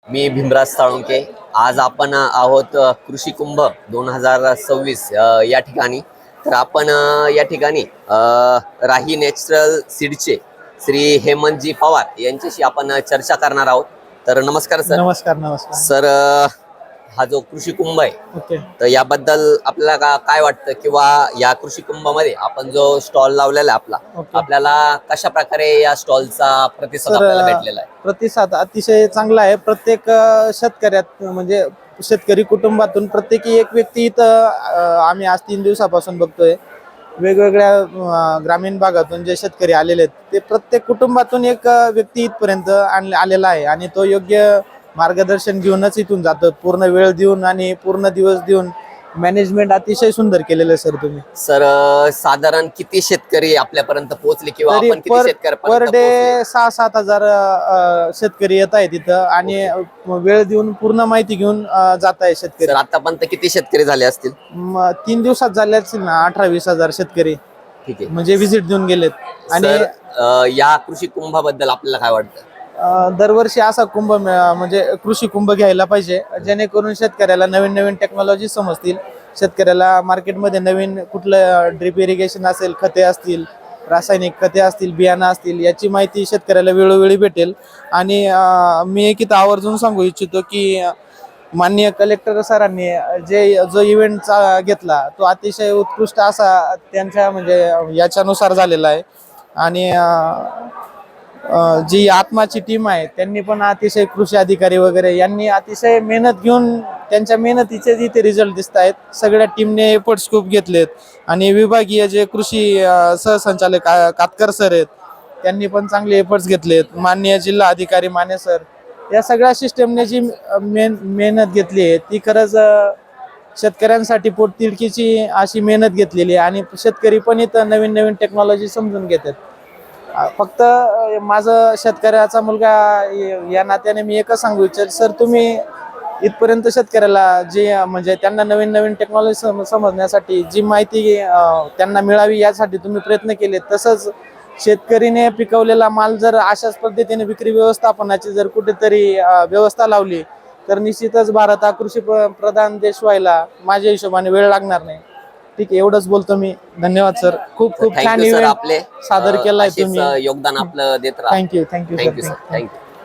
मी भीमराज साळुंके. आज आपण आहोत कृषी कुंभ 2026 या ठिकाणी. तर आपण या ठिकाणी राही नॅचरल सीडचे श्री हेमंतजी पवार यांच्याशी आपण चर्चा करणार आहोत. तर नमस्कार सर. नमस्कार नमस्कार सर, हा जो कृषी कुंभ आहे ओके. तर याबद्दल आपल्याला काय वाटतं, किंवा या कृषी कुंभामध्ये आपण जो स्टॉल लावलेला आहे आपला, ओके. आपल्याला कशा प्रकारे या स्टॉलचा प्रतिसाद सर, आपल्याला भेटलेला आहे? प्रतिसाद अतिशय चांगला आहे. प्रत्येक शेतकऱ्यात म्हणजे शेतकरी कुटुंबातून प्रत्येकी एक व्यक्ती इथं आम्ही आज 3 दिवसापासून बघतोय. वेगवेगळ्या ग्रामीण भागातून जे शेतकरी आलेले आहेत ते प्रत्येक कुटुंबातून एक व्यक्ती इथपर्यंत आलेला आहे आणि तो योग्य मार्गदर्शन घेऊनच इथून जातो. पूर्ण वेळ देऊन आणि पूर्ण दिवस देऊन मॅनेजमेंट अतिशय सुंदर केलेलं आहे सर तुम्ही. सर, साधारण किती शेतकरी आपल्यापर्यंत पोहोचले, किंवा तरी आपण किती पर शेतकऱ्यापर्यंत डे पोहोचले? 6-7 हजार शेतकरी येत आहेत तिथं आणि वेळ देऊन पूर्ण माहिती घेऊन जात आहे शेतकरी. सर, आतापर्यंत किती शेतकरी झाले असतील? 3 दिवसात झाले असतील ना 18-20 हजार शेतकरी ठीक आहे. म्हणजे व्हिजिट देऊन गेलेत. आणि सर, या कृषी कुंभाबद्दल आपल्याला काय वाटतं? दरवर्षी असा म्हणजे कृषी कुंभ घ्यायला पाहिजे, जेणेकरून शेतकऱ्याला नवीन नवीन टेक्नॉलॉजी समजतील. शेतकऱ्याला मार्केटमध्ये नवीन कुठलं ड्रिप इरिगेशन असेल, खते असतील, रासायनिक खते असतील, बियाणं असतील, याची माहिती शेतकऱ्याला वेळोवेळी भेटेल. आणि मी एक इथं आवर्जून सांगू इच्छितो की माननीय कलेक्टर सरांनी जो इव्हेंट घेतला तो अतिशय उत्कृष्ट असा त्यांच्या म्हणजे याच्यानुसार झालेला आहे. आणि जी आत्माची टीम आहे त्यांनी पण अतिशय कृषी अधिकारी वगैरे यांनी अतिशय मेहनत घेऊन त्यांच्या मेहनतीचे जिथे रिझल्ट दिसत आहेत. सगळ्या टीमने एफर्ट्स खूप घेतलेत आणि विभागीय जे कृषी सहसंचालक कातकर सर आहेत त्यांनी पण चांगले एफर्ट्स घेतलेत. माननीय जिल्हा अधिकारी माने सर, या सगळ्या सिस्टमने जी मेहनत घेतली आहे ती खरंच शेतकऱ्यांसाठी पोटतिडकीची अशी मेहनत घेतलेली आहे. आणि शेतकरी पण इथं नवीन नवीन टेक्नॉलॉजी समजून घेतात. फक्त माझं शेतकऱ्याचा मुलगा या नात्याने मी एकच सांगू इच्छितो सर, तुम्ही इथपर्यंत शेतकऱ्याला जे म्हणजे त्यांना नवीन नवीन टेक्नॉलॉजी समजण्यासाठी जी माहिती त्यांना मिळावी यासाठी तुम्ही प्रयत्न केले. तसंच शेतकरीने पिकवलेला माल जर अशाच पद्धतीने विक्री व्यवस्थापनाची जर कुठेतरी व्यवस्था लावली तर निश्चितच भारत हा कृषी प्रधान देश व्हायला माझ्या हिशोबाने वेळ लागणार नाही. ठीक आहे, एवढंच बोलतो मी. धन्यवाद सर. खूप खूप छान थँक्यू सर, इव्हेंट आपले सादर केलाय तुम्ही. योगदान आपलं देत राहा. Thank you thank you thank you sir. Sir. Thank you.